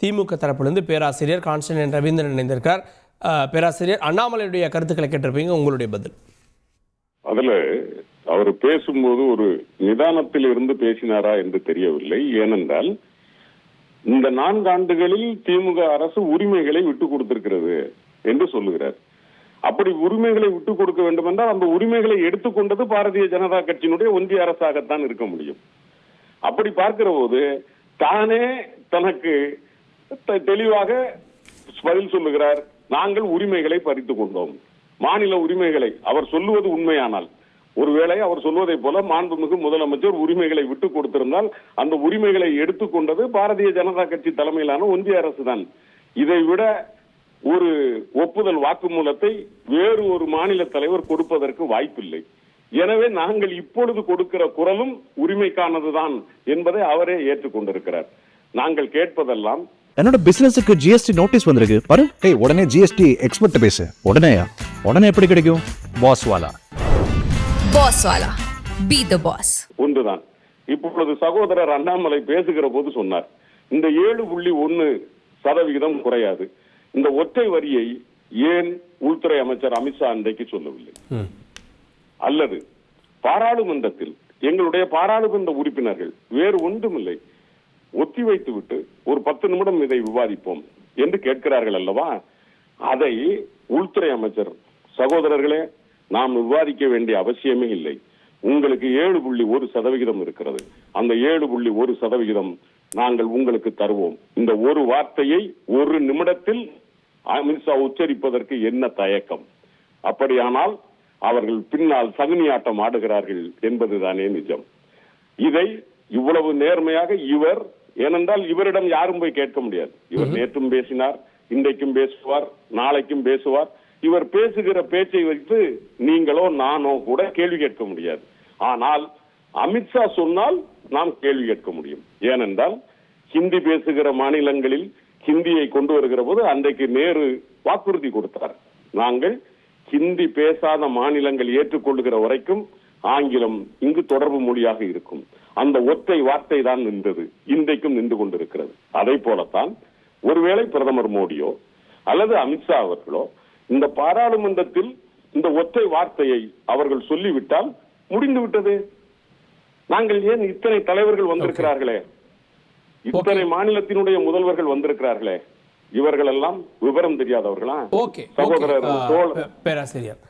திமுக தரப்பிலிருந்து பேராசிரியர் கான்ஸ்டன்டைன் ரவீந்திரன் இணைந்திருக்கார். பேராசிரியர், அண்ணாமலையுடைய கருத்துக்களை கேட்டிருப்பீங்க, உங்களுடைய பதில். அதுல அவர் பேசும்போது ஒரு நிதானத்தில் இருந்து பேசினாரா என்று தெரியவில்லை. ஏனென்றால் இந்த 4 ஆண்டுகளில் திமுக அரசு உரிமைகளை விட்டுக் கொடுத்திருக்கிறது என்று சொல்லுகிறார். அப்படி உரிமைகளை விட்டுக் கொடுக்க வேண்டும் என்றால் அந்த உரிமைகளை எடுத்துக்கொண்டது பாரதிய ஜனதா கட்சியினுடைய ஒன்றிய அரசாகத்தான் இருக்க முடியும். அப்படி பார்க்கிற போது தானே தனக்கு தெளிவாக பதில் சொல்லுகிறார். நாங்கள் உரிமைகளை பறித்துக் கொண்டோம், மாநில உரிமைகளை. அவர் சொல்லுவது உண்மையானால், ஒருவேளை அவர் சொல்வதை போல மாண்புமிகு முதலமைச்சர் உரிமைகளை விட்டுக் கொடுத்திருந்தால் அந்த உரிமைகளை எடுத்துக்கொண்டது பாரதிய ஜனதா கட்சி தலைமையிலான ஒன்றிய அரசு தான். இதை விட ஒரு ஒப்புதல் வாக்குமூலத்தை வேறு ஒரு மாநில தலைவர் கொடுப்பதற்கு வாய்ப்பில்லை. எனவே நாங்கள் இப்பொழுது கொடுக்கிற குரலும் உரிமைக்கானதுதான் என்பதை அவரே ஏற்றுக்கொண்டிருக்கிறார். நாங்கள் கேட்பதெல்லாம், என்னோட பிசினஸுக்கு ஜிஎஸ்டி நோட்டீஸ் வந்திருக்கு பாரு. ஏய், உடனே ஜிஎஸ்டி எக்ஸ்பர்ட் பேசு. உடனே எப்படி கிடைக்கும்? பாஸ் வாலா பி தி பாஸ். ஒன்றுதான். இப்பொழுது சகோதரர் அண்ணாமலை பேசுகிற போது சொன்னார், இந்த 7.1% குறையாது. இந்த ஒற்றை வரியை ஏன் உள்துறை அமைச்சர் அமித்ஷா அன்றைக்கு சொல்லவில்லை? அல்லது பாராளுமன்றத்தில் எங்களுடைய பாராளுமன்ற உறுப்பினர்கள் வேறு ஒன்றுமில்லை, ஒத்தி வைத்து விட்டு ஒரு 10 நிமிடம் இதை விவாதிப்போம் என்று கேட்கிறார்கள் அல்லவா? அதை உள்துறை அமைச்சர், சகோதரர்களே, நாம் விவாதிக்க வேண்டிய அவசியமே இல்லை, உங்களுக்கு 7.1% இருக்கிறது, அந்த 7.1% நாங்கள் உங்களுக்கு தருவோம். இந்த ஒரு வார்த்தையை ஒரு நிமிடத்தில் அமித்ஷா உச்சரிப்பதற்கு என்ன தயக்கம்? அப்படியானால் அவர்கள் பின்னால் சகுனியாட்டம் ஆடுகிறார்கள் என்பதுதானே நிஜம். இதை இவ்வளவு நேர்மையாக இவர், ஏனென்றால் இவரிடம் யாரும் போய் கேட்க முடியாது. இவர் நேற்றும் பேசினார், இன்றைக்கும் பேசுவார், நாளைக்கும் பேசுவார். இவர் பேசுகிற பேச்சை வைத்து நீங்களோ நானோ கூட கேள்வி கேட்க முடியாது. ஆனால் அமித்ஷா சொன்னால் நாம் கேள்வி கேட்க முடியும். ஏனென்றால் ஹிந்தி பேசுகிற மாநிலங்களில் ஹிந்தியை கொண்டு வருகிற போது அன்றைக்கு நேரு வாக்குறுதி கொடுத்தார், நாங்கள் ஹிந்தி பேசாத மாநிலங்கள் ஏற்றுக்கொள்ளுகிற வரைக்கும் ஆங்கிலம் இங்கு தொடர்பு மொழியாக இருக்கும். அந்த ஒற்றை வார்த்தை தான் நின்றது, இன்றைக்கும் நின்று கொண்டிருக்கிறது. அதை போலத்தான் ஒருவேளை பிரதமர் மோடியோ அல்லது அமித்ஷா அவர்களோ இந்த பாராளுமன்றத்தில் இந்த ஒற்றை வார்த்தையை அவர்கள் சொல்லிவிட்டால் முடிந்து விட்டது. நாங்கள் ஏன் இத்தனை தலைவர்கள் வந்திருக்கிறார்களே, இத்தனை மாநிலத்தினுடைய முதல்வர்கள் வந்திருக்கிறார்களே, இவர்கள் எல்லாம் விவரம் தெரியாதவர்களா? ஓகே சகோதரர் பேராசிரியர்